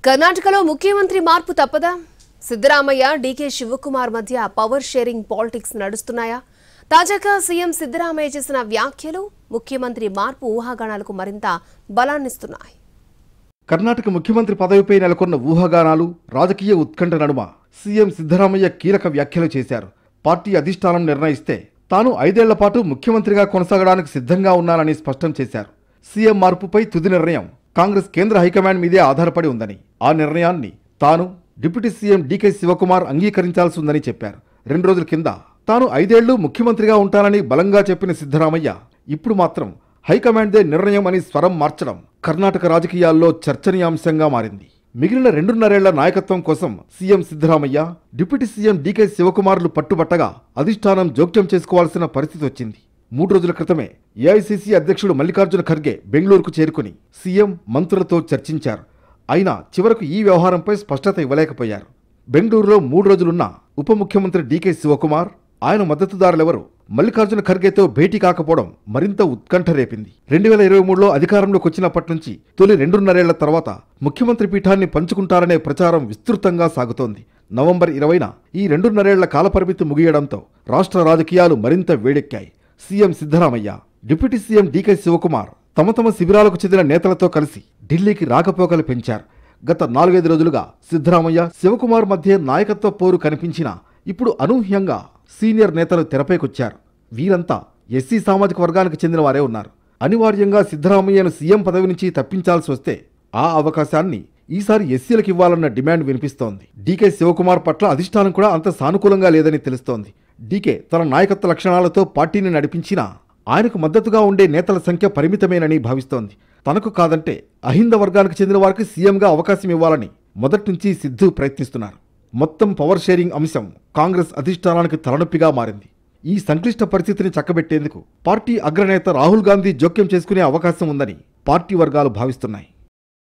కర్ణాటకలో ముఖ్యమంత్రి మార్పు తప్పదా? సిద్ధరామయ్య, డీకే శివకుమార్ మధ్య పవర్ షేరింగ్ పాలిటిక్స్ నడుస్తున్నాయా? తాజాగా సీఎం సిద్ధరామయ్య చేసిన వ్యాఖ్యలు ముఖ్యమంత్రి మార్పు ఊహాగానాలకు మరింత బలాన్నిస్తున్నాయి. కర్ణాటక ముఖ్యమంత్రి పదవిపై నెలకొన్న ఊహాగానాలు, రాజకీయ ఉత్కంఠ నడుమ సీఎం సిద్ధరామయ్య కీలక వ్యాఖ్యలు చేశారు. పార్టీ అధిష్టానం నిర్ణయిస్తే తాను 5 ఏళ్ల పాటు ముఖ్యమంత్రిగా కొనసాగడానికి సిద్ధంగా ఉన్నానని స్పష్టం చేశారు. సీఎం మార్పుపై తుది నిర్ణయం కాంగ్రెస్ కేంద్ర హైకమాండ్ మీదే ఆధారపడి ఉందని, ఆ నిర్ణయాన్ని తాను డిప్యూటీ సీఎం డీకే శివకుమార్ అంగీకరించాల్సి ఉందని చెప్పారు. 2 రోజుల కింద తాను 5 ఏళ్లు ముఖ్యమంత్రిగా ఉంటానని బలంగా చెప్పిన సిద్ధరామయ్య ఇప్పుడు మాత్రం హైకమాండ్దే నిర్ణయం అని స్వరం మార్చడం కర్ణాటక రాజకీయాల్లో చర్చనీయాంశంగా మారింది. మిగిలిన 2.5 ఏళ్ల నాయకత్వం కోసం CM Siddaramaiah, deputy CM DK శివకుమార్లు పట్టుబట్టగా అధిష్టానం జోక్యం చేసుకోవాల్సిన పరిస్థితి వచ్చింది. 3 రోజుల క్రితమే ఏఐసీసీ అధ్యక్షుడు మల్లికార్జున ఖర్గే బెంగళూరుకు చేరుకుని సీఎం, మంత్రులతో చర్చించారు. అయినా చివరకు ఈ వ్యవహారంపై స్పష్టత ఇవ్వలేకపోయారు. బెంగళూరులో 3 రోజులున్న ఉప ముఖ్యమంత్రి డీకే శివకుమార్, ఆయన మద్దతుదారులెవరూ మల్లికార్జున ఖర్గేతో భేటీ కాకపోవడం మరింత ఉత్కంఠ రేపింది. 2023లో అధికారంలోకి వచ్చినప్పటి నుంచి తొలి 2.5 ఏళ్ల తర్వాత ముఖ్యమంత్రి పీఠాన్ని పంచుకుంటారనే ప్రచారం విస్తృతంగా సాగుతోంది. నవంబర్ 20న ఈ 2.5 ఏళ్ల కాలపరిమితి ముగియడంతో రాష్ట్ర రాజకీయాలు మరింత వేడెక్కాయి. CM Siddaramaiah, deputy CM DK Shivakumar తమ శిబిరాలకు చెందిన నేతలతో కలిసి ఢిల్లీకి రాకపోకలు పెంచారు. గత 4-5 రోజులుగా సిద్ధరామయ్య, శివకుమార్ మధ్య నాయకత్వ పోరు కనిపించినా ఇప్పుడు అనూహ్యంగా సీనియర్ నేతలు తెరపైకొచ్చారు. వీరంతా ఎస్సీ సామాజిక వర్గానికి చెందిన వారే ఉన్నారు. అనివార్యంగా సిద్ధరామయ్యను సీఎం పదవి నుంచి తప్పించాల్సి వస్తే ఆ అవకాశాన్ని ఈసారి ఎస్సీలకు ఇవ్వాలన్న డిమాండ్ వినిపిస్తోంది. డీకే శివకుమార్ పట్ల అధిష్టానం కూడా అంత సానుకూలంగా లేదని తెలుస్తోంది. డీకే తన నాయకత్వ లక్షణాలతో పార్టీని నడిపించినా ఆయనకు మద్దతుగా ఉండే నేతల సంఖ్య పరిమితమేనని భావిస్తోంది. తనకు కాదంటే అహింద వర్గానికి చెందిన వారికి సీఎంగా అవకాశం ఇవ్వాలని మొదటి నుంచి సిద్ధు ప్రయత్నిస్తున్నారు. మొత్తం పవర్ షేరింగ్ అంశం కాంగ్రెస్ అధిష్టానానికి తలనొప్పిగా మారింది. ఈ సంక్లిష్ట పరిస్థితిని చక్కబెట్టేందుకు పార్టీ అగ్రనేత రాహుల్ గాంధీ జోక్యం చేసుకునే అవకాశం ఉందని పార్టీ వర్గాలు భావిస్తున్నాయి.